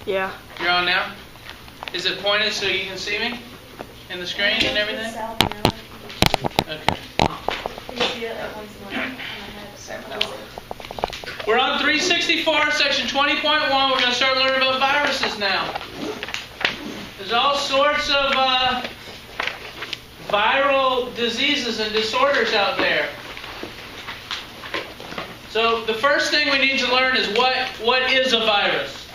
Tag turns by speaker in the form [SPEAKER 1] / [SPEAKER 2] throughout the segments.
[SPEAKER 1] Yeah.
[SPEAKER 2] You're on now? Is it pointed so you can see me? In the screen and everything? Okay. We're on 364, section 20.1. We're going to start learning about viruses now. There's all sorts of viral diseases and disorders out there. So the first thing we need to learn is what is a virus?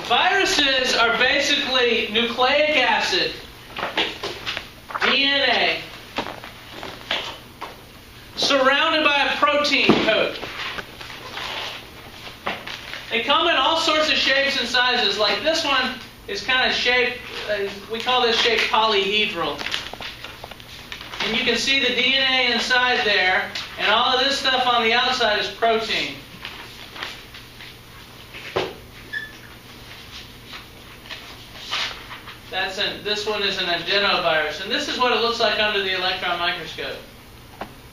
[SPEAKER 2] Viruses are basically nucleic acid, DNA, surrounded by a protein coat. They come in all sorts of shapes and sizes. Like this one is kind of shaped, we call this shape polyhedral. And you can see the DNA inside there, and all of this stuff on the outside is protein. This one is an adenovirus, and this is what it looks like under the electron microscope.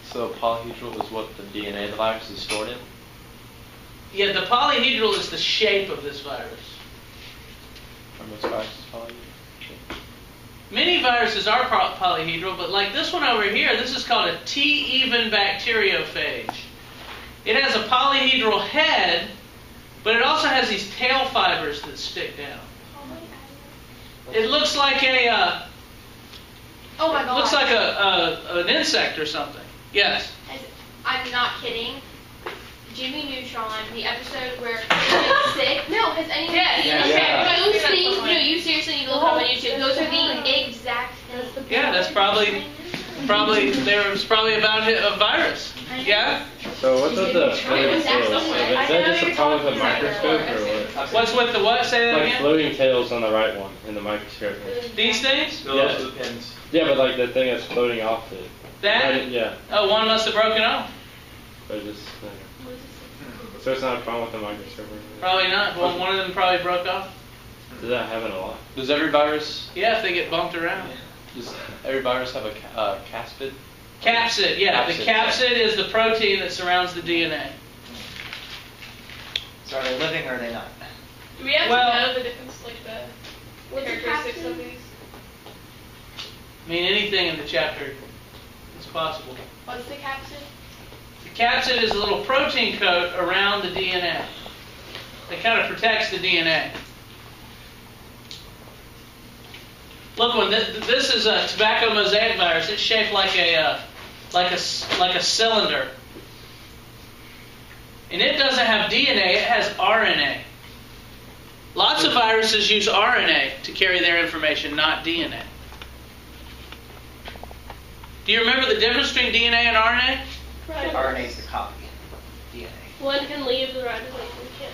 [SPEAKER 3] So polyhedral is what the DNA of the virus is stored in?
[SPEAKER 2] Yeah, the polyhedral is the shape of this virus.
[SPEAKER 3] Are most viruses polyhedral?
[SPEAKER 2] Many viruses are polyhedral, but like this one over here, this is called a T-even bacteriophage. It has a polyhedral head, but it also has these tail fibers that stick down. It looks like a
[SPEAKER 4] oh my God.
[SPEAKER 2] Looks like an insect or something. Yes.
[SPEAKER 4] I'm not kidding. Jimmy Neutron, the episode where he gets sick. No, has anyone seen it?
[SPEAKER 3] Yeah.
[SPEAKER 4] Those things, no, you seriously need to look up on YouTube. Those are the exact things.
[SPEAKER 2] Yeah, that's probably there was probably about a virus. Yeah.
[SPEAKER 5] So what's with the floating tails? Is that just a problem with the microscope or what?
[SPEAKER 2] What's with the what? Say that
[SPEAKER 5] Like
[SPEAKER 2] again.
[SPEAKER 5] floating tails on the right one in the microscope.
[SPEAKER 2] These things?
[SPEAKER 5] Yeah.
[SPEAKER 3] Those are the pins.
[SPEAKER 5] Yeah, but like the thing that's floating off it.
[SPEAKER 2] That?
[SPEAKER 5] Yeah.
[SPEAKER 2] Oh, one must have broken off.
[SPEAKER 5] But just. So it's not a problem with the microscope or anything?
[SPEAKER 2] Probably not. Well, one of them probably broke off.
[SPEAKER 5] Does that happen a lot?
[SPEAKER 3] Does every virus
[SPEAKER 2] Yeah, if they get bumped around.
[SPEAKER 3] does every virus have a capsid?
[SPEAKER 2] Capsid, yeah. The
[SPEAKER 3] Capsid.
[SPEAKER 2] capsid is the protein that surrounds the DNA.
[SPEAKER 6] So are they living or are they not?
[SPEAKER 7] Do we have
[SPEAKER 2] Well-
[SPEAKER 7] to know the difference, like the characteristics of these?
[SPEAKER 2] I mean, anything in the chapter is possible.
[SPEAKER 7] What's the capsid?
[SPEAKER 2] The capsid is a little protein coat around the DNA that kind of protects the DNA. Look, when this is a tobacco mosaic virus, it's shaped like a cylinder, and it doesn't have DNA; it has RNA. Lots of viruses use RNA to carry their information, not DNA. Do you remember the difference between DNA and RNA?
[SPEAKER 7] Right.
[SPEAKER 6] RNA is the copy. DNA.
[SPEAKER 7] One can leave the ribosome kit.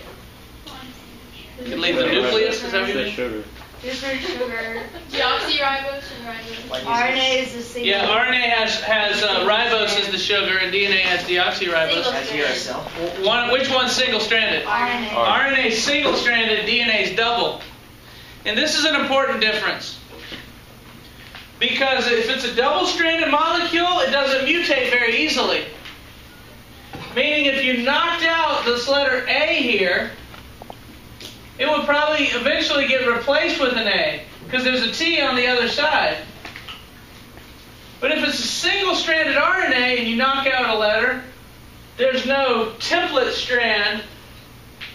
[SPEAKER 2] You can leave the nucleus. Is that what you mean?
[SPEAKER 5] Sugar.
[SPEAKER 4] Different sugar.
[SPEAKER 7] Deoxyribose and ribose.
[SPEAKER 4] RNA is the same.
[SPEAKER 2] Yeah, RNA has ribose as the sugar, and DNA has deoxyribose.
[SPEAKER 6] As uracil.
[SPEAKER 2] Which one's single-stranded?
[SPEAKER 4] RNA.
[SPEAKER 2] RNA is single-stranded, DNA is double. And this is an important difference. Because if it's a double-stranded molecule, it doesn't mutate very easily. Meaning if you knocked out this letter A here, it would probably eventually get replaced with an A, because there's a T on the other side. But if it's a single-stranded RNA and you knock out a letter, there's no template strand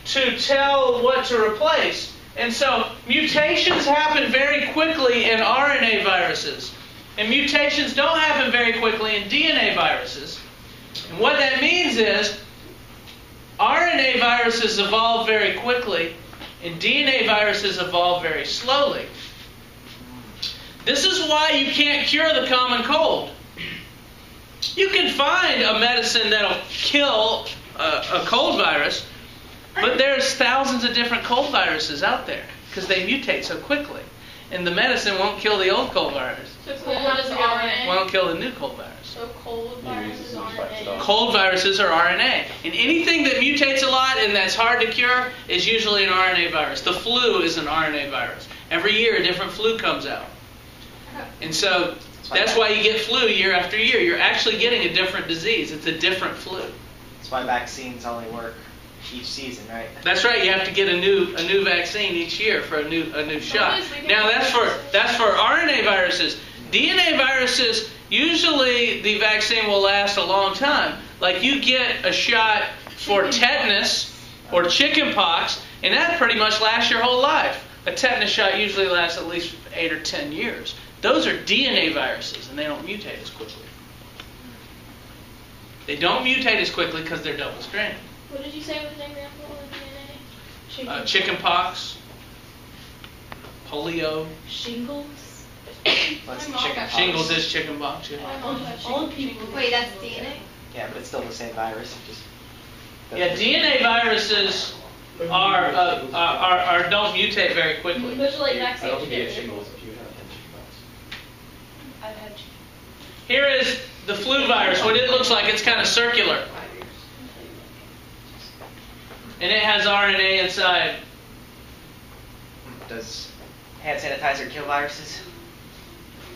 [SPEAKER 2] to tell what to replace. And so mutations happen very quickly in RNA viruses. And mutations don't happen very quickly in DNA viruses. And what that means is RNA viruses evolve very quickly, and DNA viruses evolve very slowly. This is why you can't cure the common cold. You can find a medicine that'll kill a cold virus, but there's thousands of different cold viruses out there because they mutate so quickly. And the medicine won't kill the old cold virus.
[SPEAKER 7] So cold is RNA.
[SPEAKER 2] Won't kill the new cold virus.
[SPEAKER 7] So cold virus is RNA.
[SPEAKER 2] Cold viruses are RNA. And anything that mutates a lot and that's hard to cure is usually an RNA virus. The flu is an RNA virus. Every year a different flu comes out. And so that's why you get flu year after year. You're actually getting a different disease. It's a different flu.
[SPEAKER 6] That's why vaccines only work each season, right?
[SPEAKER 2] That's right. You have to get a new vaccine each year for a new shot. Now that's for RNA viruses. DNA viruses, usually the vaccine will last a long time. Like you get a shot for tetanus or chickenpox, and that pretty much lasts your whole life. A tetanus shot usually lasts at least 8 or 10 years. Those are DNA viruses, and they don't mutate as quickly. They don't mutate as quickly because they're double-stranded.
[SPEAKER 7] What did you say was an example of DNA?
[SPEAKER 2] Chickenpox, polio.
[SPEAKER 1] Shingles.
[SPEAKER 6] What's chickenpox?
[SPEAKER 2] Shingles is chickenpox. Yeah.
[SPEAKER 1] All people.
[SPEAKER 4] Wait, that's DNA?
[SPEAKER 6] Yeah, but it's still the same virus. It just
[SPEAKER 2] Yeah, DNA viruses are don't mutate very quickly.
[SPEAKER 7] Those are like
[SPEAKER 5] I don't
[SPEAKER 7] vaccines.
[SPEAKER 5] think you get shingles if you have chickenpox.
[SPEAKER 1] I've had.
[SPEAKER 2] Here is the flu virus. What it looks like, it's kind of circular. And it has RNA inside.
[SPEAKER 6] does hand sanitizer kill viruses?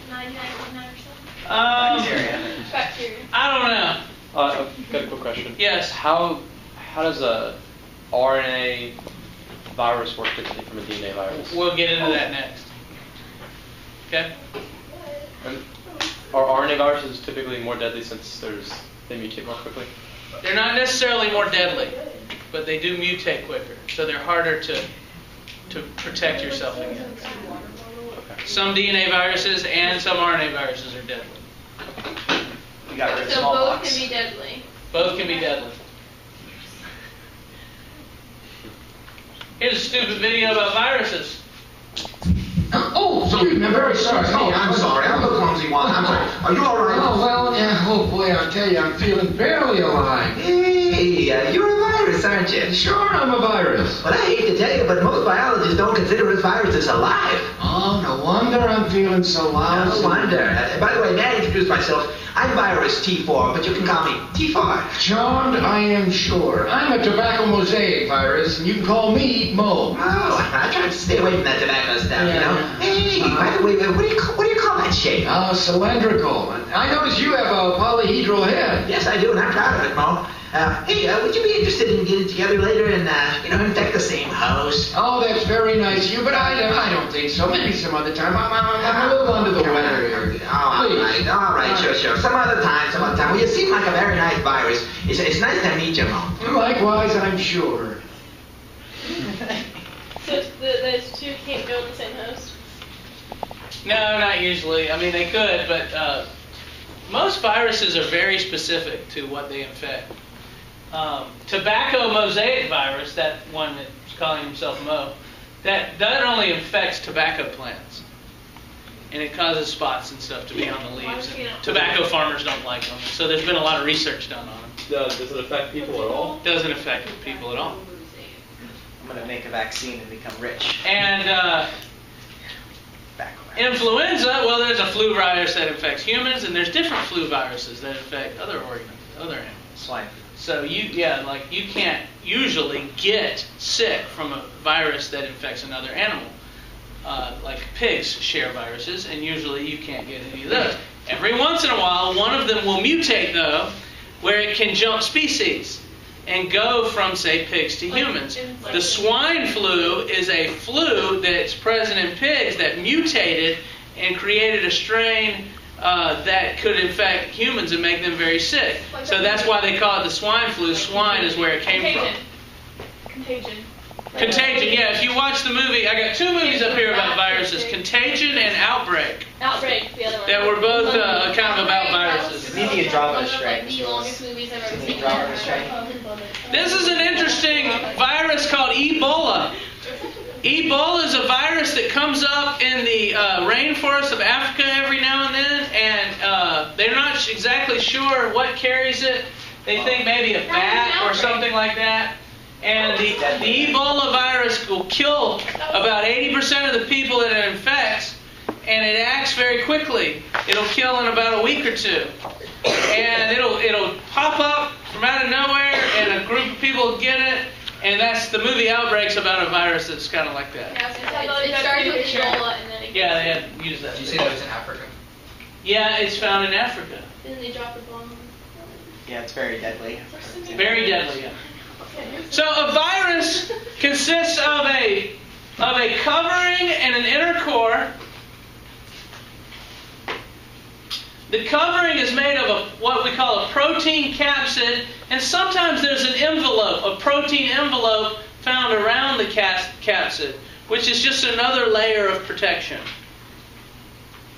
[SPEAKER 7] 99.9%.
[SPEAKER 6] Bacteria.
[SPEAKER 7] Bacteria.
[SPEAKER 2] I don't know.
[SPEAKER 3] I've got a quick question.
[SPEAKER 2] Yes.
[SPEAKER 3] How does a RNA virus work differently from a DNA virus?
[SPEAKER 2] We'll get into that next. Okay?
[SPEAKER 3] And are RNA viruses typically more deadly since they mutate more quickly?
[SPEAKER 2] They're not necessarily more deadly, but they do mutate quicker. So they're harder to protect yourself against.
[SPEAKER 3] Okay.
[SPEAKER 2] Some DNA viruses and some RNA viruses are deadly.
[SPEAKER 6] We got rid of
[SPEAKER 7] So both
[SPEAKER 6] smallpox.
[SPEAKER 7] can be deadly.
[SPEAKER 2] Both can be deadly. Here's a stupid video about viruses.
[SPEAKER 8] Oh, excuse me, I'm very sorry.
[SPEAKER 9] Oh, I'm sorry. I'm the clumsy one. I'm sorry. Are you all right?
[SPEAKER 8] Oh, well, yeah, oh boy, I'll tell you, I'm feeling barely alive.
[SPEAKER 9] Hey, you're a virus, aren't you?
[SPEAKER 8] Sure, I'm a virus.
[SPEAKER 9] Well, I hate to tell you, but most biologists don't consider us viruses alive.
[SPEAKER 8] Oh, no wonder I'm feeling so lousy.
[SPEAKER 9] No wonder. By the way, may I introduce myself? I'm virus T4, but you can call me T4.
[SPEAKER 8] Charmed, I am sure. I'm a tobacco mosaic virus, and you can call me Mo.
[SPEAKER 9] Oh, I try to stay away from that tobacco stuff, you know. Hey, by the way, what do you call that shape?
[SPEAKER 8] Cylindrical. I notice you have a polyhedral head.
[SPEAKER 9] Yes, I do, and I'm proud of it, Mo. Hey, would you be interested in getting together later and, infect the same host?
[SPEAKER 8] Oh, that's very nice of you, but I don't think so. Maybe some other time. I'm a little under the weather here.
[SPEAKER 9] All right, sure. Some other time. Well, you seem like a very nice virus. It's nice to meet you, Mo.
[SPEAKER 8] Likewise, I'm sure.
[SPEAKER 7] So those two can't go in the same host.
[SPEAKER 2] No, not usually. I mean, they could, but most viruses are very specific to what they infect. Tobacco mosaic virus, that one that's calling himself Mo, that only infects tobacco plants. And it causes spots and stuff to be on the leaves. And tobacco farmers don't like them. So there's been a lot of research done on them.
[SPEAKER 3] Does it affect people at all?
[SPEAKER 2] Doesn't affect people at all.
[SPEAKER 6] I'm going to make a vaccine and become rich.
[SPEAKER 2] And influenza, well, there's a flu virus that infects humans, and there's different flu viruses that infect other animals.
[SPEAKER 6] Swine flu.
[SPEAKER 2] So you can't usually get sick from a virus that infects another animal. Like pigs share viruses, and usually you can't get any of those. Every once in a while, one of them will mutate, though, where it can jump species and go from, say, pigs to humans. The swine flu is a flu that's present in pigs that mutated and created a strain that could infect humans and make them very sick. So that's why they call it the swine flu. Swine is where it came from. Contagion, yeah. If you watch the movie, I got two movies up here about viruses, Contagion and Outbreak,
[SPEAKER 7] Outbreak, the other one.
[SPEAKER 2] that were both kind of about viruses.
[SPEAKER 6] Maybe a drama strain.
[SPEAKER 7] The longest movies I've ever seen.
[SPEAKER 6] Drama strain.
[SPEAKER 2] This is an interesting virus called Ebola. Ebola is a virus that comes up in the rainforest of Africa every now and then, and they're not exactly sure what carries it. They think maybe a bat or something like that. And the Ebola virus will kill about 80% of the people that it infects, and it acts very quickly. It'll kill in about a week or two. And it'll pop up from out of nowhere, and a group of people will get it, and that's the movie Outbreak's about a virus that's kind of like that.
[SPEAKER 7] Yeah, it starts with Ebola and then it
[SPEAKER 2] Yeah, they had used that.
[SPEAKER 6] Did you say that was in Africa?
[SPEAKER 2] Yeah, it's found in Africa.
[SPEAKER 7] Then they drop the bomb.
[SPEAKER 6] Yeah, it's very deadly.
[SPEAKER 2] Very deadly, yeah. So a virus consists of a covering and an inner core. The covering is made of what we call a protein capsid, and sometimes there's an envelope, a protein envelope found around the capsid, which is just another layer of protection.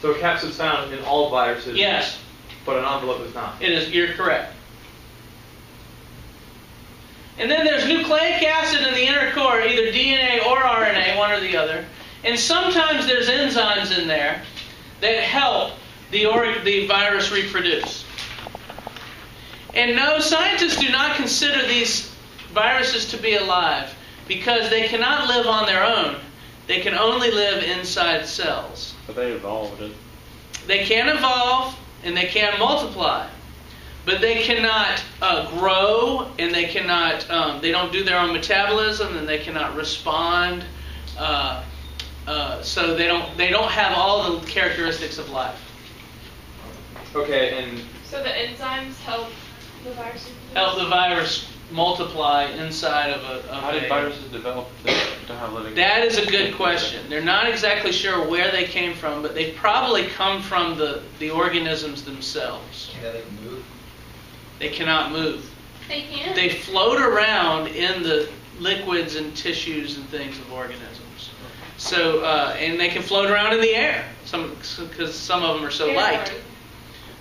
[SPEAKER 3] So a capsid is found in all viruses.
[SPEAKER 2] Yes.
[SPEAKER 3] But an envelope is not.
[SPEAKER 2] It is. You're correct. And then there's nucleic acid in the inner core, either DNA or RNA, one or the other. And sometimes there's enzymes in there that help the virus reproduce. And no, scientists do not consider these viruses to be alive because they cannot live on their own. They can only live inside cells.
[SPEAKER 5] But they evolved it.
[SPEAKER 2] They can evolve and they can multiply. But they cannot grow, and they cannot. They don't do their own metabolism, and they cannot respond. So they don't have all the characteristics of life.
[SPEAKER 3] Okay, and
[SPEAKER 7] So the enzymes help the virus.
[SPEAKER 2] Help the virus multiply inside of a.
[SPEAKER 5] How did viruses develop to have living?
[SPEAKER 2] That is a good question. They're not exactly sure where they came from, but they probably come from the organisms themselves.
[SPEAKER 6] Can they move?
[SPEAKER 2] They cannot move.
[SPEAKER 4] They can.
[SPEAKER 2] They float around in the liquids and tissues and things of organisms. So, and they can float around in the air, because some of them are so light.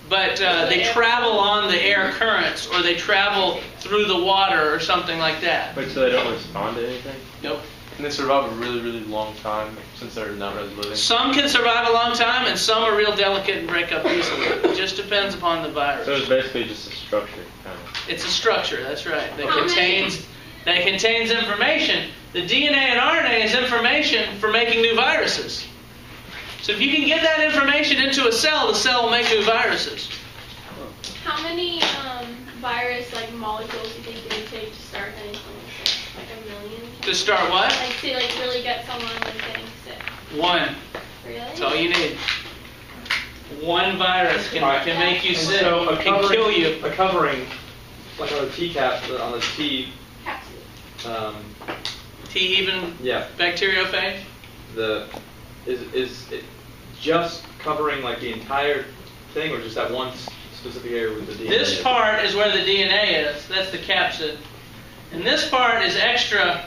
[SPEAKER 2] But they travel on the air currents, or they travel through the water, or something like that.
[SPEAKER 5] Wait, so they don't respond to anything?
[SPEAKER 2] Nope.
[SPEAKER 3] can they survive a really, really long time since they're not really living?
[SPEAKER 2] Some can survive a long time, and some are real delicate and break up easily. It just depends upon the virus.
[SPEAKER 5] So it's basically just a structure, kind of.
[SPEAKER 2] It's a structure, that's right. That contains information. The DNA and RNA is information for making new viruses. So if you can get that information into a cell, the cell will make new viruses.
[SPEAKER 7] How many virus molecules do you think it would take to start anything like this? Like a million?
[SPEAKER 2] To start what?
[SPEAKER 7] To really get someone getting sick.
[SPEAKER 2] One.
[SPEAKER 7] Really?
[SPEAKER 2] That's all you need. One virus can make you sick,
[SPEAKER 3] So
[SPEAKER 2] can kill you.
[SPEAKER 3] A covering, like on the T cap, on the T.
[SPEAKER 7] Capsid.
[SPEAKER 2] T-even
[SPEAKER 3] Yeah.
[SPEAKER 2] bacteriophage?
[SPEAKER 3] Is it just covering like the entire thing, or just that one specific area with the DNA?
[SPEAKER 2] This part is where the DNA is. That's the capsid. And this part is extra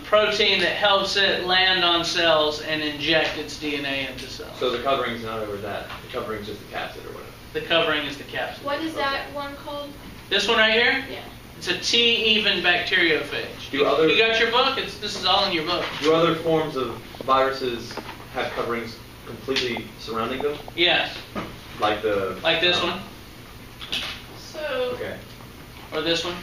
[SPEAKER 2] protein that helps it land on cells and inject its DNA into cells.
[SPEAKER 3] So the covering's not over that. The covering's just the capsid or whatever.
[SPEAKER 2] The covering is the capsid.
[SPEAKER 7] What is that one called?
[SPEAKER 2] This one right here?
[SPEAKER 7] Yeah.
[SPEAKER 2] It's a T-even bacteriophage.
[SPEAKER 3] Do other-
[SPEAKER 2] You got your book? This is all in your book.
[SPEAKER 3] Do other forms of viruses have coverings completely surrounding them?
[SPEAKER 2] Yes.
[SPEAKER 3] Like
[SPEAKER 2] This one?
[SPEAKER 7] So,
[SPEAKER 3] Okay.
[SPEAKER 2] Or this one?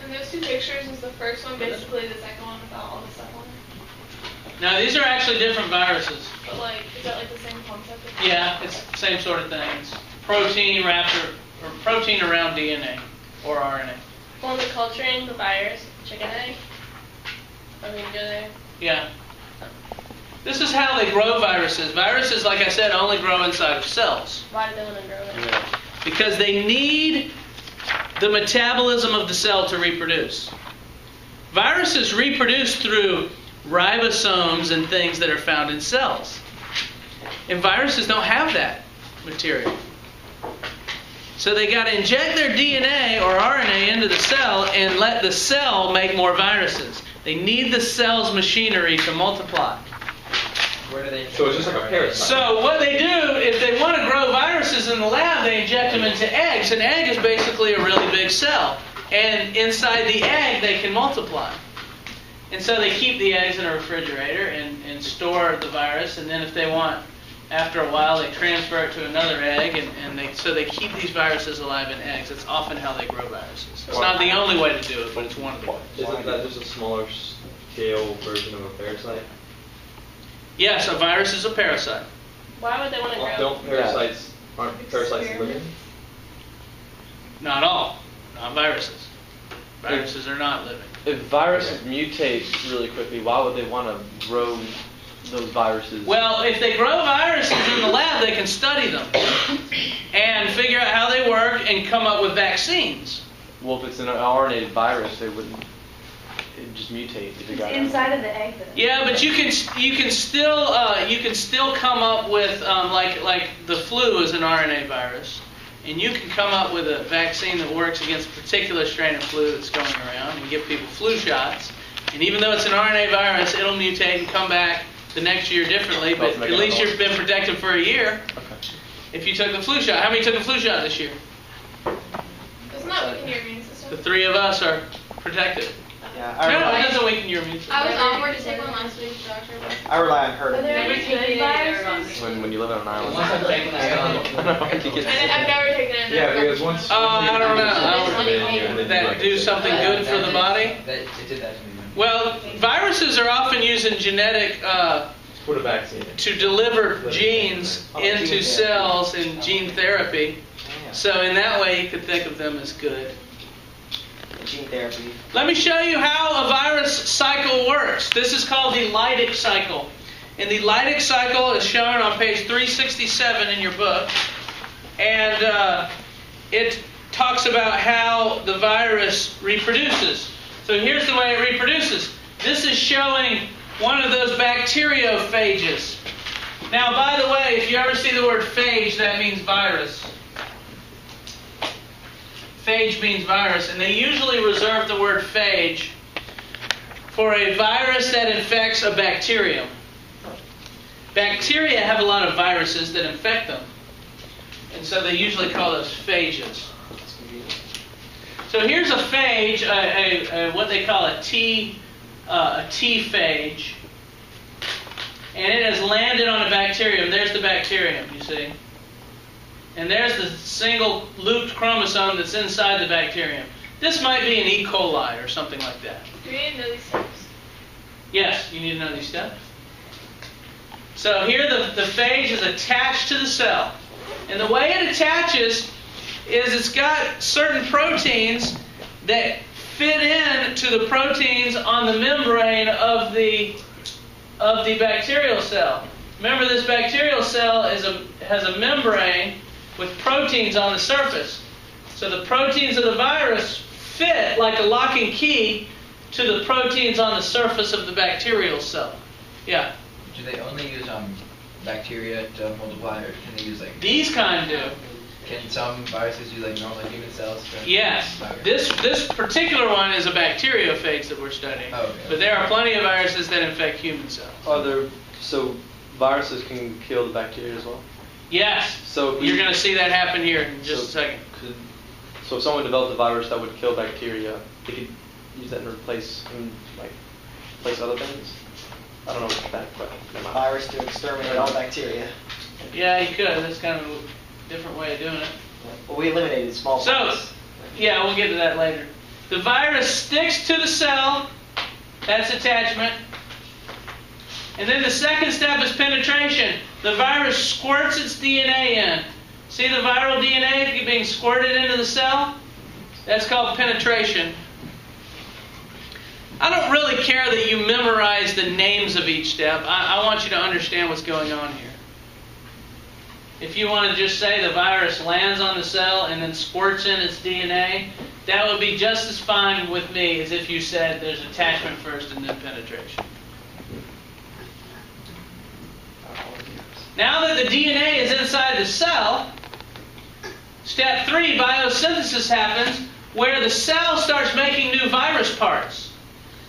[SPEAKER 7] in those two pictures, is the first one basically the second one without all the stuff on it?
[SPEAKER 2] Now, these are actually different viruses.
[SPEAKER 7] But is that the same concept?
[SPEAKER 2] Yeah, it's the same sort of thing. It's protein wrapped or protein around DNA or RNA.
[SPEAKER 7] When we're culturing the virus, chicken egg. Are we gonna go there?
[SPEAKER 2] Yeah. This is how they grow viruses. Viruses, like I said, only grow inside of cells.
[SPEAKER 7] Why do they want to grow it?
[SPEAKER 5] Yeah.
[SPEAKER 2] Because they need the metabolism of the cell to reproduce. Viruses reproduce through ribosomes and things that are found in cells. And viruses don't have that material. So they got to inject their DNA or RNA into the cell and let the cell make more viruses. They need the cell's machinery to multiply.
[SPEAKER 6] Where do they?
[SPEAKER 3] So it's just like a parasite.
[SPEAKER 2] So what they do, if they want to grow viruses in the lab, they inject them into eggs. An egg is basically a really big cell. And inside the egg, they can multiply. And so they keep the eggs in a refrigerator and store the virus. And then if they want, after a while, they transfer it to another egg. So they keep these viruses alive in eggs. That's often how they grow viruses. It's not the only way to do it, but it's one of the ways.
[SPEAKER 3] Isn't that just a smaller scale version of a parasite?
[SPEAKER 2] Yes, a virus is a parasite.
[SPEAKER 7] Why would they want to grow?
[SPEAKER 3] Aren't parasites living?
[SPEAKER 2] Not all. Not viruses. Viruses are not living.
[SPEAKER 3] If viruses mutate really quickly, why would they want to grow those viruses?
[SPEAKER 2] Well, if they grow viruses in the lab, they can study them and figure out how they work and come up with vaccines.
[SPEAKER 3] Well, if it's an RNA virus, it wouldn't. It'd just mutate if it got out.
[SPEAKER 1] Inside of the egg, though.
[SPEAKER 2] Yeah, but you can still come up with like the flu is an RNA virus, and you can come up with a vaccine that works against a particular strain of flu that's going around and give people flu shots. And even though it's an RNA virus, it'll mutate and come back the next year differently. But at least you've been protected for a year.
[SPEAKER 3] Okay.
[SPEAKER 2] If you took the flu shot, how many took the flu shot this year?
[SPEAKER 7] Doesn't that weaken your immune system?
[SPEAKER 2] The 3 of us are protected.
[SPEAKER 6] Yeah,
[SPEAKER 2] No, it doesn't weaken your immune system.
[SPEAKER 4] I was onward to take one last week, doctor.
[SPEAKER 6] I rely on herd
[SPEAKER 1] Are there
[SPEAKER 6] immunity.
[SPEAKER 1] any good viruses?
[SPEAKER 3] When you live on an island.
[SPEAKER 6] Once I've taken
[SPEAKER 7] I've never taken it.
[SPEAKER 5] Yeah, because once.
[SPEAKER 2] I don't know. That do something good for the body?
[SPEAKER 6] It did that to me.
[SPEAKER 2] Well, viruses are often used in genetic
[SPEAKER 5] Put a vaccine in.
[SPEAKER 2] to deliver genes into cells in gene therapy. So in that way, you could think of them as good.
[SPEAKER 6] Gene therapy.
[SPEAKER 2] Let me show you how a virus cycle works. This is called the Lytic cycle. And the Lytic cycle is shown on page 367 in your book. And it talks about how the virus reproduces. So here's the way it reproduces. This is showing one of those bacteriophages. Now, by the way, if you ever see the word phage, that means virus. Phage means virus, and they usually reserve the word phage for a virus that infects a bacterium. Bacteria have a lot of viruses that infect them, and so they usually call those phages. So here's a phage, what they call a T phage, and it has landed on a bacterium. There's the bacterium, you see. And there's the single looped chromosome that's inside the bacterium. This might be an E. coli or something like that.
[SPEAKER 7] Do we need to know these steps?
[SPEAKER 2] Yes, you need to know these steps. So here the phage is attached to the cell. And the way it attaches is it's got certain proteins that fit in to the proteins on the membrane of the bacterial cell. Remember, this bacterial cell has a membrane with proteins on the surface. So the proteins of the virus fit like a lock and key to the proteins on the surface of the bacterial cell. Yeah?
[SPEAKER 10] Do they only use bacteria to multiply, or can they use like...
[SPEAKER 2] These kind do.
[SPEAKER 10] Can some viruses use like normal human cells?
[SPEAKER 2] Yes. This particular one is a bacteriophage that we're studying.
[SPEAKER 10] Oh, okay.
[SPEAKER 2] But there are plenty of viruses that infect human cells.
[SPEAKER 3] So viruses can kill the bacteria as well?
[SPEAKER 2] Yes.
[SPEAKER 3] So
[SPEAKER 2] you're going to see that happen here in just a second.
[SPEAKER 3] So if someone developed a virus that would kill bacteria, they could use that to replace other things? I don't know what that, but never mind.
[SPEAKER 6] Virus to exterminate all bacteria.
[SPEAKER 2] Yeah, you could. That's kind of a different way of doing it.
[SPEAKER 6] Well, we eliminated smallpox.
[SPEAKER 2] So, yeah, we'll get to that later. The virus sticks to the cell. That's attachment. And then the second step is penetration. The virus squirts its DNA in. See the viral DNA being squirted into the cell? That's called penetration. I don't really care that you memorize the names of each step. I want you to understand what's going on here. If you want to just say the virus lands on the cell and then squirts in its DNA, that would be just as fine with me as if you said there's attachment first and then penetration. Now that the DNA is inside the cell, step 3, biosynthesis happens, where the cell starts making new virus parts.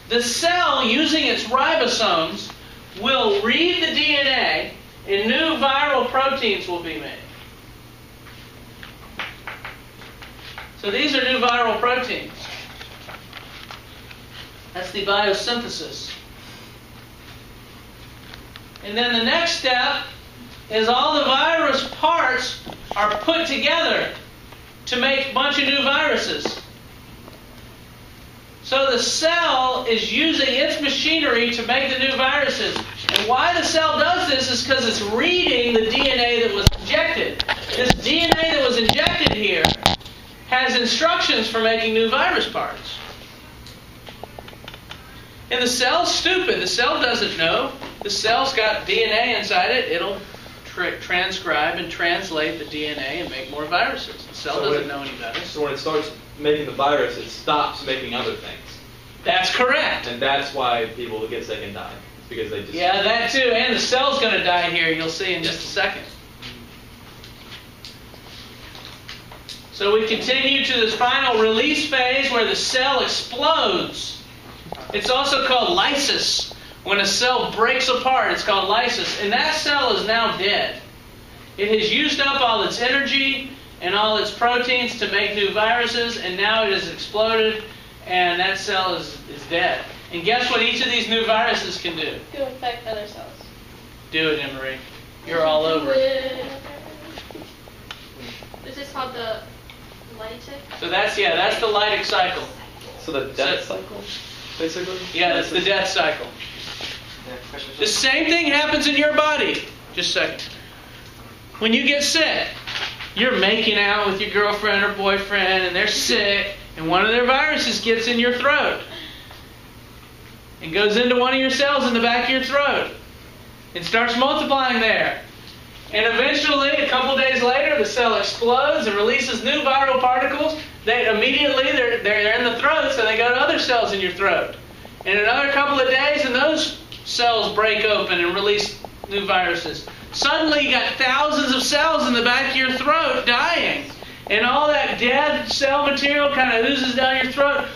[SPEAKER 2] The cell, using its ribosomes, will read the DNA, and new viral proteins will be made. So these are new viral proteins. That's the biosynthesis. And then the next step is all the virus parts are put together to make a bunch of new viruses. So the cell is using its machinery to make the new viruses. And why the cell does this is because it's reading the DNA that was injected. This DNA that was injected here has instructions for making new virus parts. And the cell's stupid. The cell doesn't know. The cell's got DNA inside it. It'll transcribe and translate the DNA and make more viruses. The cell doesn't know any better.
[SPEAKER 3] So when it starts making the virus, it stops making other things.
[SPEAKER 2] That's correct.
[SPEAKER 3] And that's why people get sick and die. It's because they just...
[SPEAKER 2] Yeah, that too. And the cell's going to die here, you'll see in just a second. So we continue to this final release phase where the cell explodes. It's also called lysis. When a cell breaks apart, it's called lysis. And that cell is now dead. It has used up all its energy and all its proteins to make new viruses, and now it has exploded, and that cell is dead. And guess what each of these new viruses can do?
[SPEAKER 7] To infect other cells.
[SPEAKER 2] Do it, Emery. You're all over it.
[SPEAKER 4] This is called the lytic.
[SPEAKER 2] So that's the lytic cycle.
[SPEAKER 3] So the death cycle, basically?
[SPEAKER 2] Yeah, that's the death cycle. The same thing happens in your body. Just a second. When you get sick, you're making out with your girlfriend or boyfriend, and they're sick, and one of their viruses gets in your throat and goes into one of your cells in the back of your throat and starts multiplying there. And eventually, a couple days later, the cell explodes and releases new viral particles. They're in the throat, so they go to other cells in your throat. And another couple of days, and those cells break open and release new viruses. Suddenly, you got thousands of cells in the back of your throat dying. And all that dead cell material kind of oozes down your throat.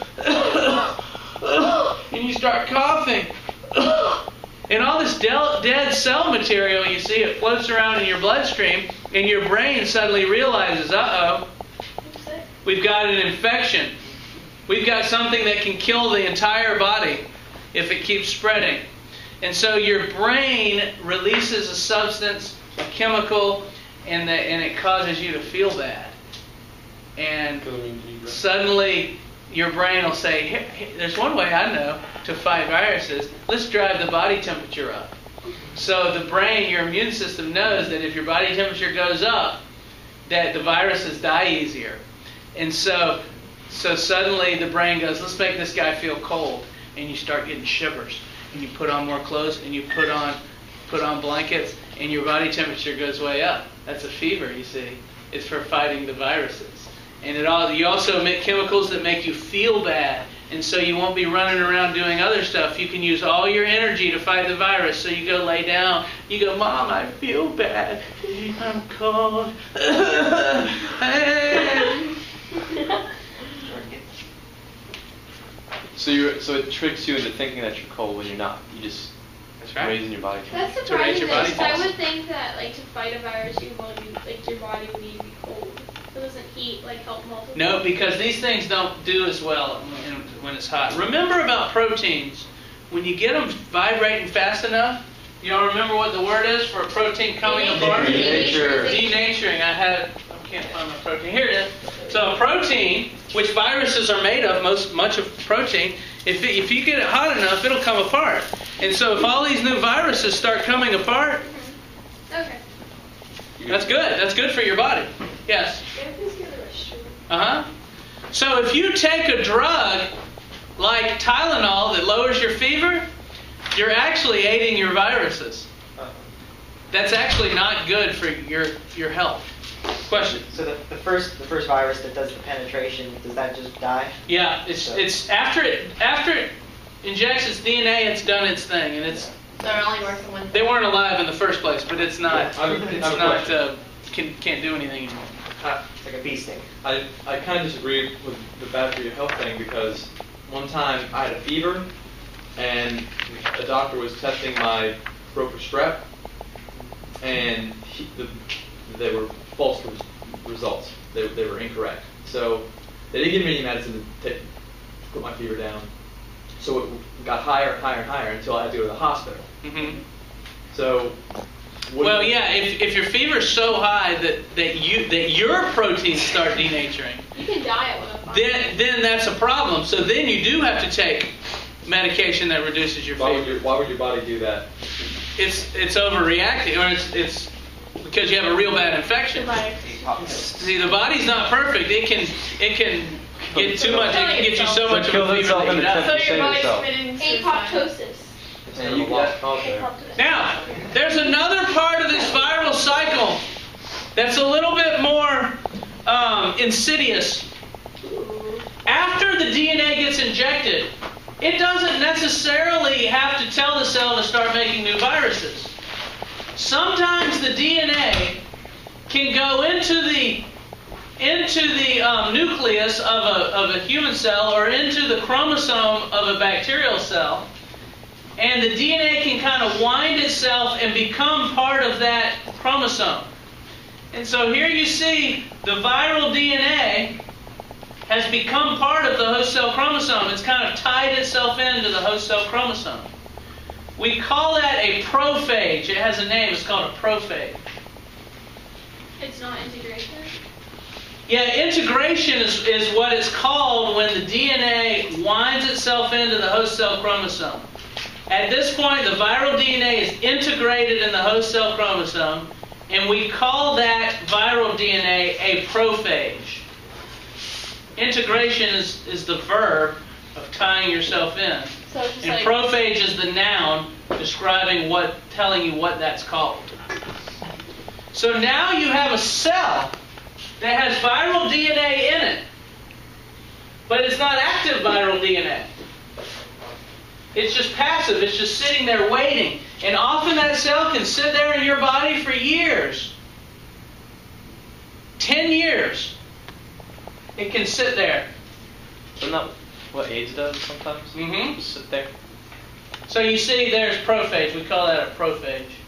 [SPEAKER 2] And you start coughing. And all this dead cell material, you see, it floats around in your bloodstream, and your brain suddenly realizes, uh-oh, we've got an infection. We've got something that can kill the entire body if it keeps spreading. And so your brain releases a substance, a chemical, and it causes you to feel bad. And suddenly your brain will say, hey, there's one way I know to fight viruses. Let's drive the body temperature up. So the brain, your immune system knows that if your body temperature goes up, that the viruses die easier. And so suddenly the brain goes, let's make this guy feel cold. And you start getting shivers. And you put on more clothes, and you put on blankets, and your body temperature goes way up. That's a fever, you see. It's for fighting the viruses. And you also emit chemicals that make you feel bad. And so you won't be running around doing other stuff. You can use all your energy to fight the virus. So you go lay down. You go, Mom, I feel bad. I'm cold.
[SPEAKER 3] So it tricks you into thinking that you're cold when you're not. You just raising your body temperature.
[SPEAKER 4] That's
[SPEAKER 2] To raise
[SPEAKER 4] surprising.
[SPEAKER 2] your body
[SPEAKER 4] I
[SPEAKER 2] temperature.
[SPEAKER 4] would think that to fight a virus, your body would need to be cold. So doesn't heat help multiply?
[SPEAKER 2] No, because these things don't do as well when it's hot. Remember about proteins. When you get them vibrating fast enough, you all remember what the word is for a protein coming apart? Denaturing. I can't find my protein. Here it is. So a protein, which viruses are made of, much of protein, if you get it hot enough, it'll come apart. And so if all these new viruses start coming apart,
[SPEAKER 4] Okay.
[SPEAKER 2] that's good. That's good for your body. Yes? Uh-huh. So if you take a drug like Tylenol that lowers your fever, you're actually aiding your viruses. That's actually not good for your health. Question.
[SPEAKER 6] So the first virus that does the penetration, does that just die?
[SPEAKER 2] Yeah, it's after it injects its DNA, it's done its thing, and
[SPEAKER 1] So it only works in one thing.
[SPEAKER 2] they weren't alive in the first place, but it's not
[SPEAKER 3] Yeah,
[SPEAKER 2] can't do anything anymore.
[SPEAKER 6] It's like a bee sting.
[SPEAKER 3] I kind of disagree with the bad for your health thing because one time I had a fever and a doctor was testing my throat for strep and they were false results. They were incorrect. So they didn't give me any medicine to put my fever down. So it got higher and higher and higher until I had to go to the hospital.
[SPEAKER 2] Mm-hmm.
[SPEAKER 3] So
[SPEAKER 2] Well, yeah, if your fever's so high that your proteins start denaturing,
[SPEAKER 4] You can die at 105.
[SPEAKER 2] then that's a problem. So then you do have to take medication that reduces your fever.
[SPEAKER 3] why would your body do that?
[SPEAKER 2] It's overreacting, or it's because you have a real bad infection. See, the body's not perfect. It can get too much. It can get you so much of a fever that you die.
[SPEAKER 7] So your body's committing suicide.
[SPEAKER 4] Apoptosis.
[SPEAKER 3] And you got
[SPEAKER 2] Now, there's another part of this viral viral cycle that's a little bit more insidious. After the DNA gets injected, it doesn't necessarily have to tell the cell to start making new viruses. Sometimes the DNA can go into the nucleus of a human cell or into the chromosome of a bacterial cell, and the DNA can kind of wind itself and become part of that chromosome. And so here you see the viral DNA has become part of the host cell chromosome. It's kind of tied itself into the host cell chromosome. We call that a prophage. It has a name. It's called a prophage.
[SPEAKER 7] It's not integration?
[SPEAKER 2] Yeah, integration is what it's called when the DNA winds itself into the host cell chromosome. At this point, the viral DNA is integrated in the host cell chromosome, and we call that viral DNA a prophage. Integration is the verb of tying yourself in.
[SPEAKER 7] So it's just
[SPEAKER 2] And
[SPEAKER 7] like,
[SPEAKER 2] prophage is the noun describing telling you what that's called. So now you have a cell that has viral DNA in it, but it's not active viral DNA. It's just passive. It's just sitting there waiting. And often that cell can sit there in your body for years. 10 years. It can sit there.
[SPEAKER 3] Isn't that what AIDS does sometimes?
[SPEAKER 2] Mm-hmm.
[SPEAKER 3] Just sit there.
[SPEAKER 2] So you see there's prophage. We call that a prophage.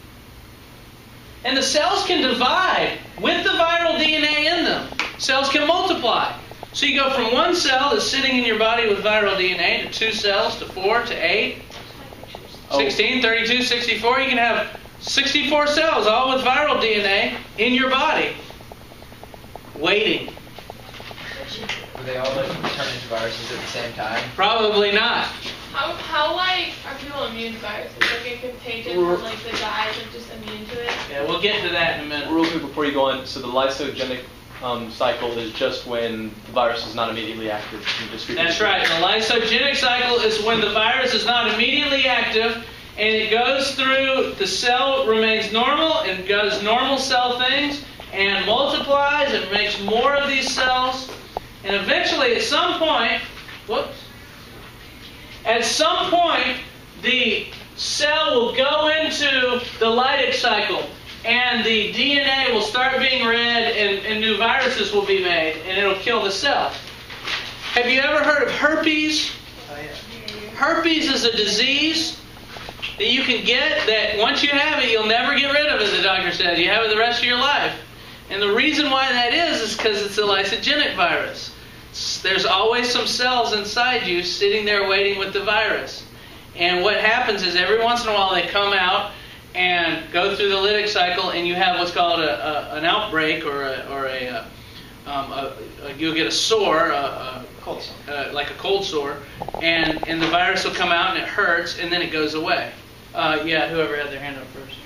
[SPEAKER 2] And the cells can divide with the viral DNA in them. Cells can multiply. So you go from one cell that's sitting in your body with viral DNA to 2 cells to 4 to 8, 16, 32, 64. You can have 64 cells all with viral DNA in your body. Waiting.
[SPEAKER 10] Were they all like turn into viruses at the same time?
[SPEAKER 2] Probably not.
[SPEAKER 7] how like are people immune to viruses? Like a contagion from like the guys are just immune to it?
[SPEAKER 2] Yeah, we'll get to that in a minute.
[SPEAKER 3] Real quick before you go on, so the lysogenic cycle is just when the virus is not immediately active.
[SPEAKER 2] That's right. The lysogenic cycle is when the virus is not immediately active, and it goes through, the cell remains normal and does normal cell things and multiplies and makes more of these cells. And eventually, at some point, the cell will go into the lytic cycle, and the DNA will start being read, and new viruses will be made, and it'll kill the cell. Have you ever heard of herpes?
[SPEAKER 6] Oh, yeah.
[SPEAKER 2] Herpes is a disease that you can get that once you have it, you'll never get rid of it, the doctor says. You have it the rest of your life. And the reason why that is because it's a lysogenic virus. There's always some cells inside you sitting there waiting with the virus. And what happens is every once in a while they come out and go through the lytic cycle, and you have what's called an outbreak, or you'll get a sore, like a cold sore, and the virus will come out and it hurts, and then it goes away. Yeah, whoever had their hand up first.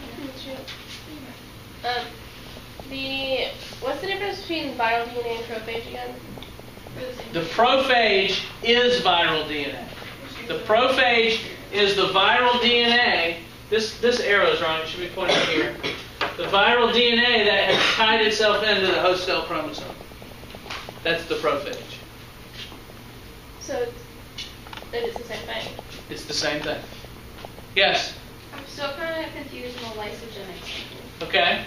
[SPEAKER 7] What's the difference between viral DNA and prophage again?
[SPEAKER 2] The prophage is viral DNA. The prophage is the viral DNA. This arrow is wrong. It should be pointing here. The viral DNA that has tied itself into the host cell chromosome. That's the prophage.
[SPEAKER 7] So it's the same thing.
[SPEAKER 2] It's the same thing. Yes?
[SPEAKER 4] I'm still kind of confused on the lysogenic cycle.
[SPEAKER 2] Okay.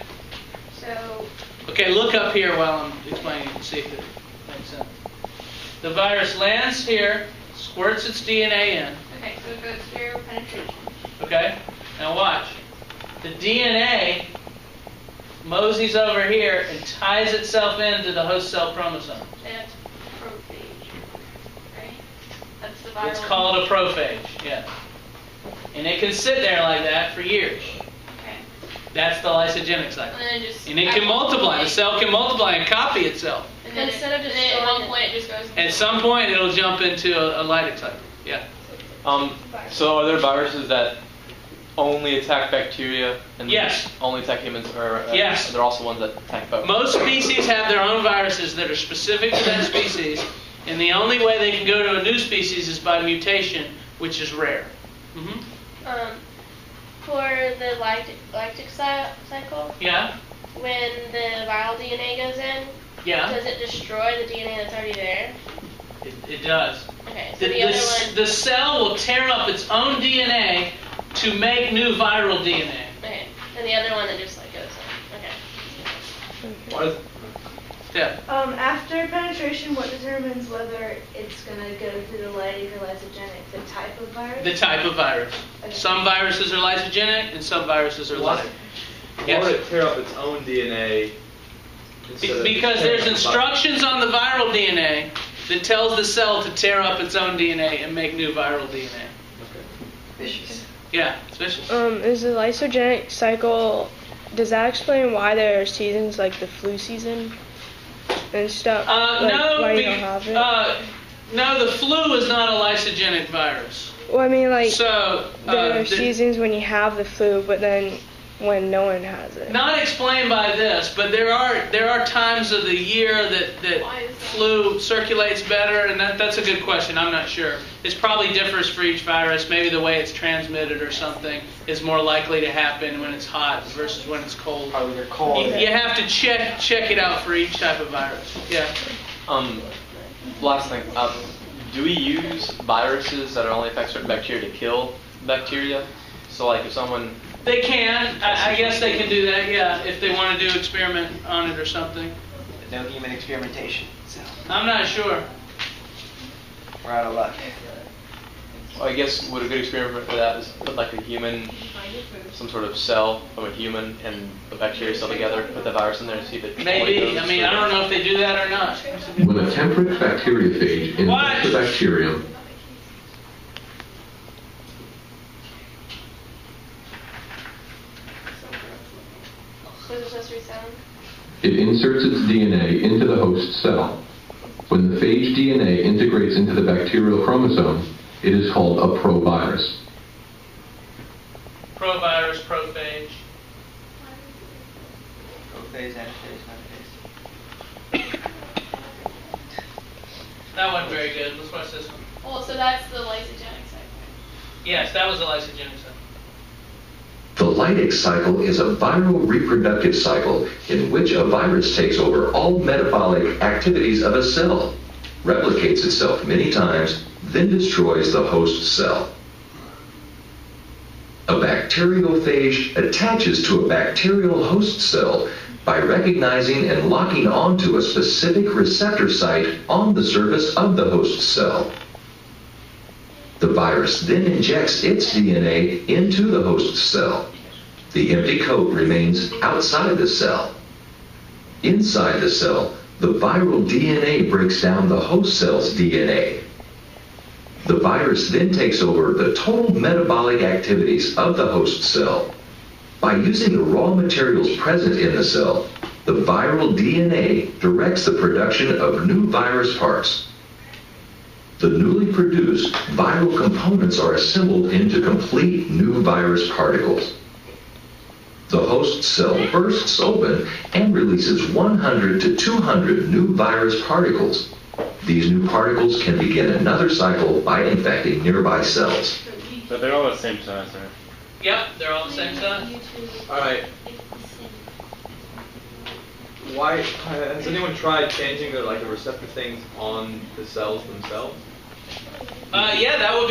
[SPEAKER 4] So,
[SPEAKER 2] Okay, look up here while I'm explaining it and see if it makes sense. The virus lands here, squirts its DNA in.
[SPEAKER 4] okay, so it goes through penetration.
[SPEAKER 2] Okay? Now watch. The DNA moseys over here and ties itself into the host cell chromosome.
[SPEAKER 4] That's prophage, right? That's the viral.
[SPEAKER 2] It's called a prophage, yeah. And it can sit there like that for years.
[SPEAKER 4] Okay.
[SPEAKER 2] That's the lysogenic cycle.
[SPEAKER 4] And then just.
[SPEAKER 2] And it can multiply. The cell can multiply and copy itself.
[SPEAKER 4] And then
[SPEAKER 7] Instead of just
[SPEAKER 4] and then at
[SPEAKER 7] storing
[SPEAKER 4] one point it just goes.
[SPEAKER 2] At some point, it'll jump into a lytic cycle. Yeah.
[SPEAKER 3] So are there viruses that only attack bacteria and
[SPEAKER 2] Yes.
[SPEAKER 3] only attack humans, or
[SPEAKER 2] Yes.
[SPEAKER 3] are there also ones that attack both?
[SPEAKER 2] Most species have their own viruses that are specific to that species, and the only way they can go to a new species is by mutation, which is rare. Mm-hmm.
[SPEAKER 7] For the lactic cycle,
[SPEAKER 2] Yeah?
[SPEAKER 7] when the viral DNA goes in,
[SPEAKER 2] Yeah?
[SPEAKER 7] does it destroy the DNA that's already there?
[SPEAKER 2] It does.
[SPEAKER 7] Okay, so the other one.
[SPEAKER 2] The cell will tear up its own DNA to make new viral DNA.
[SPEAKER 7] Okay, and the other one that just like goes in. Okay.
[SPEAKER 3] Why does
[SPEAKER 2] Yeah.
[SPEAKER 1] After penetration, what determines whether it's going to go through the lytic or lysogenic? The type of virus?
[SPEAKER 2] The type of virus.
[SPEAKER 1] Okay.
[SPEAKER 2] Some viruses are lysogenic and some viruses are
[SPEAKER 3] Why-
[SPEAKER 2] lytic.
[SPEAKER 3] why
[SPEAKER 2] Yes.
[SPEAKER 3] would it tear up its own DNA?
[SPEAKER 2] Because there's instructions on the viral DNA that tells the cell to tear up its own DNA and make new viral DNA.
[SPEAKER 6] Vicious.
[SPEAKER 2] Yeah, it's vicious.
[SPEAKER 11] Is the lysogenic cycle, does that explain why there are seasons like the flu season and stuff? Like,
[SPEAKER 2] No,
[SPEAKER 11] why you don't have it?
[SPEAKER 2] no, the flu is not a lysogenic virus.
[SPEAKER 11] Well, I mean, like,
[SPEAKER 2] So,
[SPEAKER 11] there are seasons when you have the flu, but then when no one has it.
[SPEAKER 2] not explained by this, but there are times of the year that flu circulates better, and that's a good question. I'm not sure. It probably differs for each virus. Maybe the way it's transmitted or something is more likely to happen when it's hot versus when it's cold.
[SPEAKER 6] Probably they're cold.
[SPEAKER 2] You have to check it out for each type of virus. Yeah.
[SPEAKER 3] Last thing, do we use viruses that only affect certain bacteria to kill bacteria? So like if someone...
[SPEAKER 2] They can. I guess they can do that, yeah, if they want to do experiment on it or something.
[SPEAKER 6] No human experimentation, so
[SPEAKER 2] I'm not sure.
[SPEAKER 6] we're out of luck.
[SPEAKER 3] Well, I guess would a good experiment for that is put like a human, some sort of cell from a human and a bacteria cell together, put the virus in there and see if it...
[SPEAKER 2] Maybe. I mean, I don't know if they do that or not.
[SPEAKER 12] When a temperate bacteriophage infects the bacterium,
[SPEAKER 7] Was it supposed to be sound?
[SPEAKER 12] it inserts its DNA into the host cell. When the phage DNA integrates into the bacterial chromosome, it is called a provirus.
[SPEAKER 2] Provirus, prophage.
[SPEAKER 6] Prophase, anaphase, metaphase.
[SPEAKER 2] That wasn't very good. Let's watch this one.
[SPEAKER 7] Well, so that's the lysogenic cycle.
[SPEAKER 2] Yes, that was the lysogenic cycle.
[SPEAKER 13] The lytic cycle is a viral reproductive cycle in which a virus takes over all metabolic activities of a cell, replicates itself many times, then destroys the host cell. A bacteriophage attaches to a bacterial host cell by recognizing and locking onto a specific receptor site on the surface of the host cell. The virus then injects its DNA into the host cell. The empty coat remains outside the cell. Inside the cell, the viral DNA breaks down the host cell's DNA. The virus then takes over the total metabolic activities of the host cell. By using the raw materials present in the cell, the viral DNA directs the production of new virus parts. The newly produced viral components are assembled into complete new virus particles. The host cell bursts open and releases 100 to 200 new virus particles. These new particles can begin another cycle by infecting nearby cells.
[SPEAKER 5] But they're all the same size, right?
[SPEAKER 2] Yep, they're all the same size.
[SPEAKER 3] Alright. Why has anyone tried changing the receptor things on the cells themselves?
[SPEAKER 2] Yeah, that would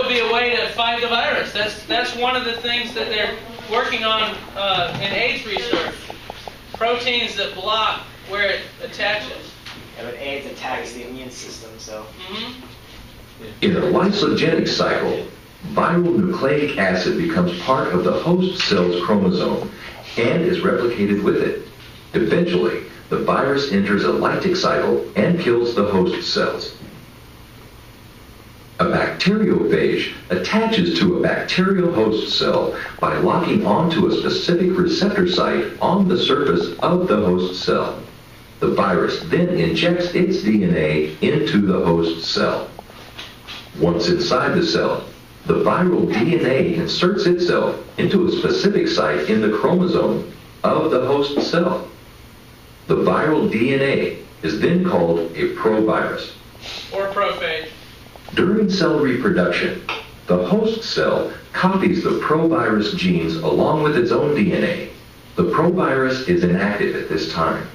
[SPEAKER 2] be a way to fight the virus. That's one of the things that they're working on in AIDS research. Proteins that block where it attaches.
[SPEAKER 6] Yeah, but AIDS attacks the immune system, so.
[SPEAKER 13] In a lysogenic cycle, viral nucleic acid becomes part of the host cell's chromosome and is replicated with it. Eventually, the virus enters a lytic cycle and kills the host cells. A bacteriophage attaches to a bacterial host cell by locking onto a specific receptor site on the surface of the host cell. The virus then injects its DNA into the host cell. Once inside the cell, the viral DNA inserts itself into a specific site in the chromosome of the host cell. The viral DNA is then called a provirus.
[SPEAKER 2] Or prophage.
[SPEAKER 13] During cell reproduction, the host cell copies the provirus genes along with its own DNA, the provirus is inactive at this time.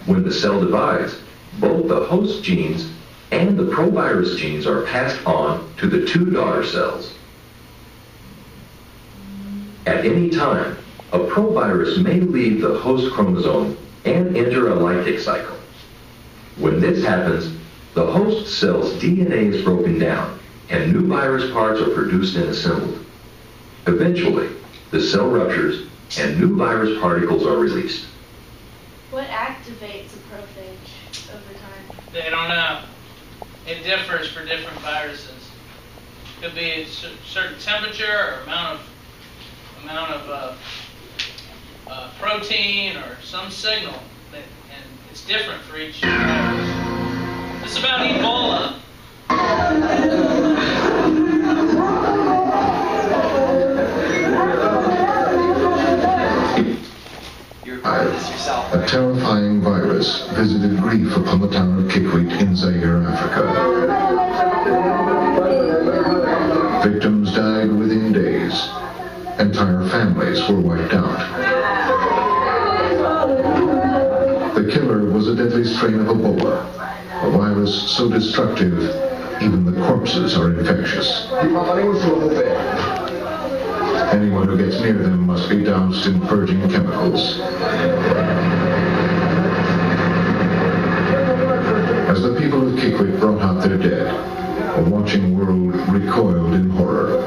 [SPEAKER 13] When the cell divides, both the host genes and the provirus genes are passed on to the two daughter cells. At any time, a provirus may leave the host chromosome and enter a lytic cycle. When this happens, the host cell's DNA is broken down and new virus parts are produced and assembled. Eventually, the cell ruptures and new virus particles are released.
[SPEAKER 1] What activates a prophage over time?
[SPEAKER 2] They don't know. It differs for different viruses. Could be a certain temperature or amount of protein or some signal, and it's different for each virus. This is about Ebola.
[SPEAKER 12] A terrifying virus visited grief upon the town of Kikwit in Zaire, Africa. Victims died within days. Entire families were wiped out. The killer was a deadly strain of Ebola, a virus so destructive even the corpses are infectious. Anyone who gets near them must be doused in purging chemicals. As the people of Kikwit brought out their dead, a watching world recoiled in horror.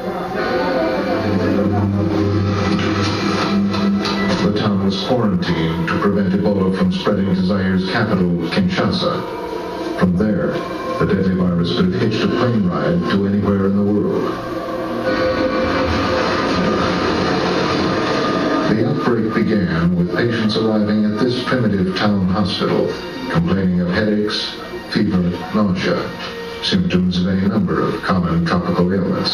[SPEAKER 12] The town was quarantined to prevent Ebola from spreading to Zaire's capital, Kinshasa. From there, the deadly virus could have hitched a plane ride to anywhere in the world. The outbreak began with patients arriving at this primitive town hospital, complaining of headaches, fever, nausea, symptoms of any number of common tropical ailments.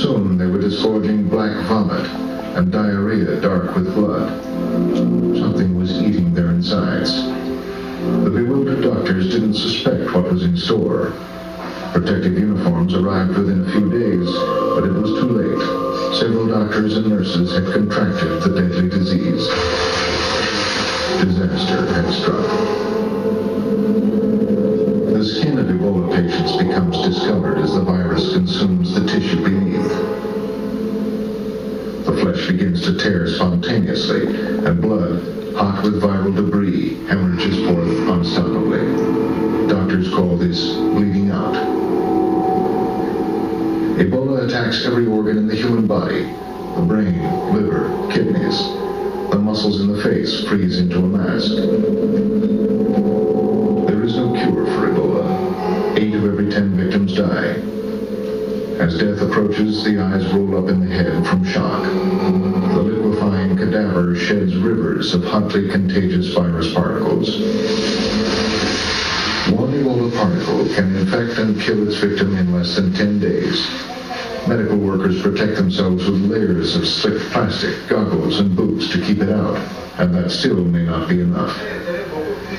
[SPEAKER 12] Soon they were disgorging black vomit and diarrhea dark with blood. Something was eating their insides. The bewildered doctors didn't suspect what was in store. Protective uniforms arrived within a few days, but it was too late. Several doctors and nurses had contracted the deadly disease. Disaster had struck. The skin of Ebola patients becomes discolored as the virus consumes the tissue beneath. The flesh begins to tear spontaneously, and blood, hot with viral debris, hemorrhages forth unstoppably. Doctors call this bleeding out. Ebola attacks every organ in the human body: the brain, liver, kidneys. The muscles in the face freeze into a mask. There is no cure for Ebola. 8 of every 10 victims die. As death approaches, the eyes roll up in the head from shock. The liquefying cadaver sheds rivers of hotly contagious virus particles. One Ebola particle can infect and kill its victim in less than 10 days. Medical workers protect themselves with layers of slick plastic, goggles, and boots to keep it out, and that still may not be enough.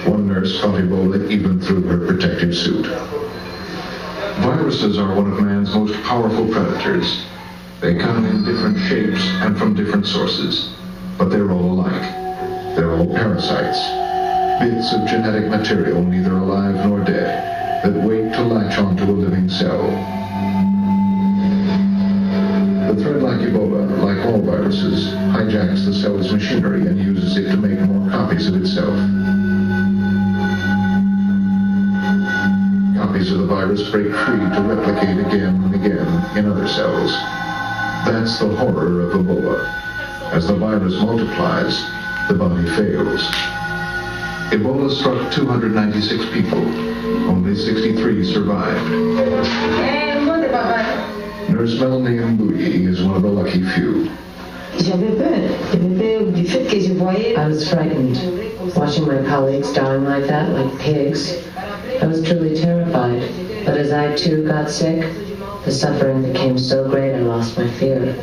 [SPEAKER 12] One nurse caught Ebola even through her protective suit. Viruses are one of man's most powerful predators. They come in different shapes and from different sources, but they're all alike. They're all parasites, bits of genetic material neither alive nor dead that wait to latch onto a living cell. The thread like Ebola, like all viruses, hijacks the cell's machinery and uses it to make more copies of itself. Copies of the virus break free to replicate again and again in other cells. That's the horror of Ebola. As the virus multiplies, the body fails. Ebola struck 296 people. Only 63 survived. Nurse Melanie Mbuyi is one of the lucky few.
[SPEAKER 14] I was frightened, watching my colleagues dying like that, like pigs. I was truly terrified, but as I too got sick, the suffering became so great I lost my fear.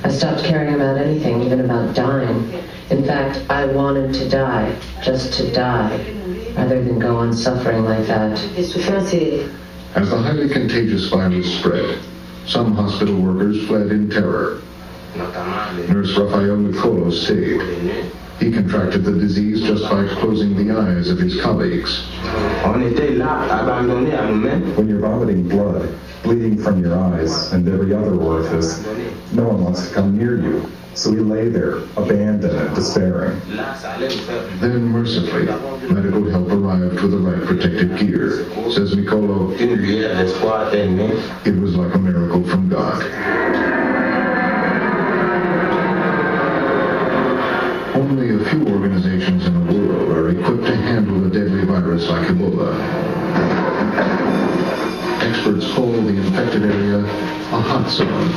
[SPEAKER 14] I stopped caring about anything, even about dying. In fact, I wanted to die, just to die, rather than go on suffering like that.
[SPEAKER 12] As the highly contagious virus spread, Some hospital workers fled in terror. Nurse Rafael Nicolo stayed. He contracted the disease just by closing the eyes of his colleagues.
[SPEAKER 15] When you're vomiting blood, bleeding from your eyes and every other orifice, no one wants to come near you. So we lay there, abandoned and despairing.
[SPEAKER 12] Then, mercifully, medical help arrived with the right protective gear. Says Nicolo, it was like a miracle from God. Only a few organizations in the world are equipped to handle a deadly virus like Ebola. Experts call the infected area a hot zone.